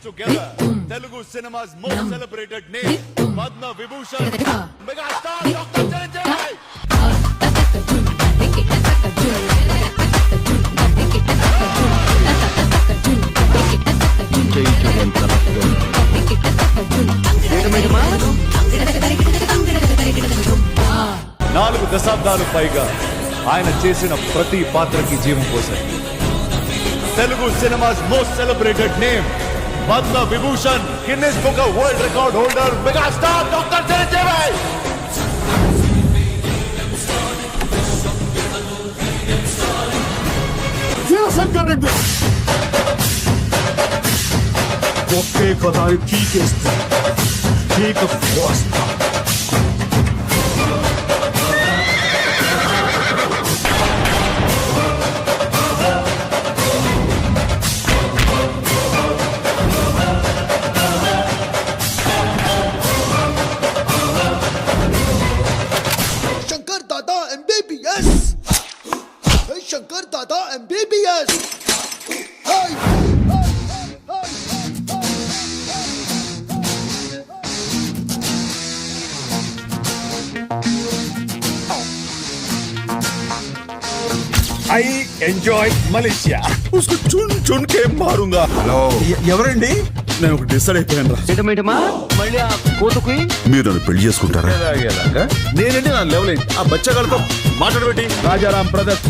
together Telugu cinema's most celebrated name Padma Vibhushan Megastar Dr. Chiranjeevi నాలుగు దశాబ్దాలు పైగా ఆయన చేసిన ప్రతి పాత్రకి జీవం పోశారు. Telugu cinema's most celebrated name Padma Vibhushan Guinness book of world record holder megastar doctor Chiranjeevi. ఒకే పదాన్ని పీకేస్తా పీక పోస్తా. Shankar Dada MBBS Shankar Dada MBBS I enjoy Malaysia. उसको चुन चुन के मारूंगा. హలో ఎవరండి? నేను ఒక డిసైడ్ అయిపోయాను రా. మళ్ళీ ఆ కోతుకు మీరు నన్ను పెళ్లి చేసుకుంటారా? నేనండి నా లెవెల్ ఏంటి ఆ బచ్చగాళ్ళతో మాట్లాడబెట్టి రాజారాం బ్రదర్స్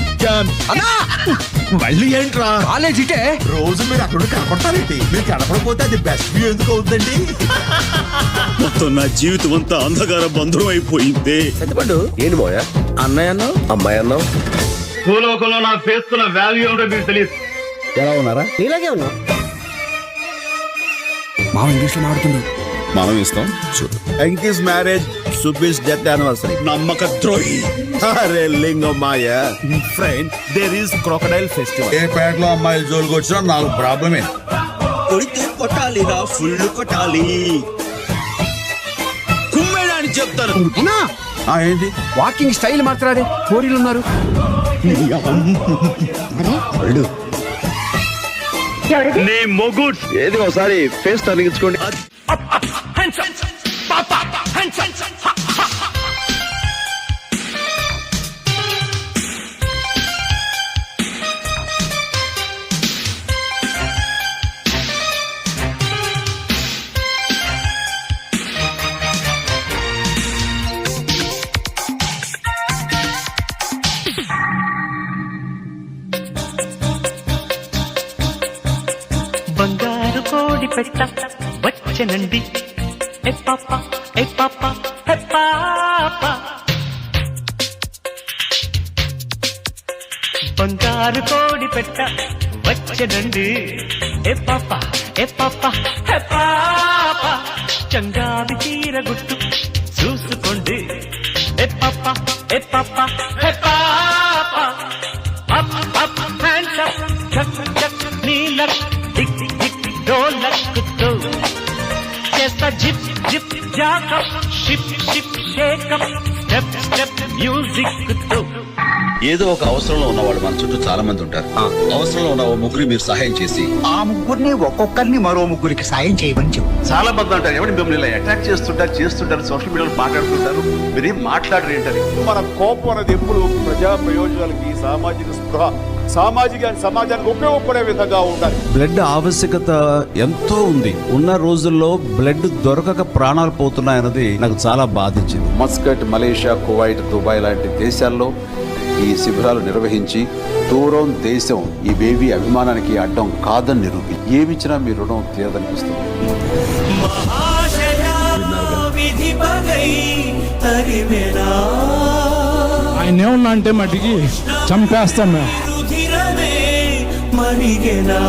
మళ్ళీ ఏంట్రా? కాలేజ్ ఇటే రోజు మీరు అక్కడ కనపడతారేంటి? మీరు కనపడకపోతే అది బెస్ట్ వ్యూ ఎందుకు అవుతుందండి? మొత్తం నా జీవితం అంతా అంధకార బంధురం అయిపోయింది. సత్యపండు ఏంటి పోయా అన్నయ్య అన్నావు అమ్మాయి అన్నావు భూలోకంలో నా ఫేస్ కున్న వాల్యూ ఏమిటో మీకు తెలియదు. ఎలా ఉన్నారా? ఇలాగే ఉన్నా మా ఇంగ్లీష్ లో మాడుతుంది. మనం ఇస్తాం చూడు. ఎంకిస్ మ్యారేజ్ సుబీస్ డెత్ యానివర్సరీ. నమ్మక ద్రోహి. అరే Lingamaya friend there is crocodile festival. ఏ పేటలో అమ్మాయిలు జోలికి వచ్చినా నాకు ప్రాబ్లమే. కొడితే కొట్టాలి రా ఫుల్ కొట్టాలి. కుమ్మేడాని చెప్తారు. ఏంటి వాకింగ్ స్టైల్ మాత్రాడే కోరీలు ఉన్నారు. నీ మొగుడ్ ఏది ఒకసారి ఫేస్ తొలగించుకోండి. బంగారు కోడి పెట్ట వచ్చనండి ఏ పాప ఏ పాప ఏ పాప బంగారు కోడి పెట్ట వచ్చనండి ఏ పాప ఏ పాప ఏ పాప చంగావి చీర గుట్టు చూసుకోండి ఏ పాప ఏ పాప ఏ పాప అప్ అప్ హ్యాండ్స్ అప్ చక్ చక్ నీలక్ టిక్ టిక్ డోలక్తో చేస్తా zip zip జాకప్ ship ship shake up step step music తో. ఏదో ఒక అవసరంలో ఉన్నవాడు మన చుట్టూ చాలా మంది ఉంటారు. అవసరంలో ఉన్న ఓ ముగ్గురు మీరు సహాయం చేసి ఆ ముగ్గురిని ఒక్కొక్కరిని మరో ముగ్గురికి సాయం చేయమని చెప్పు. చాలా మంది అంటారు ఎవరి మిమ్మల్ని ఇలా అటాక్ చేస్తుంటారు సోషల్ మీడియాలో మాట్లాడుతుంటారు, మీరేం మాట్లాడరు ఏంటని. మన కోపం అనేది ఎప్పుడు ప్రజా ప్రయోజనాలకి సామాజిక స్పృహ సామాజిక సమాజానికి ఉపయోగపడే విధంగా ఉండాలి. బ్లడ్ ఆవశ్యకత ఎంతో ఉంది. ఉన్న రోజుల్లో బ్లడ్ దొరకక ప్రాణాలు పోతున్నాయన్నది నాకు చాలా బాధించింది. మస్కట్, మలేషియా, కువైట్, దుబాయ్ లాంటి దేశాల్లో ఈ శిబిరాలు నిర్వహించి దూరం దేశం ఈ బేబీ అభిమానానికి అడ్డం కాదని నిరూపి ఏమిచ్చినా మీ రుణం తీరదనిపిస్తుంది. ఆయన ఏమన్నా అంటే మటుకి చంపేస్తాం మేము. మరిగేనా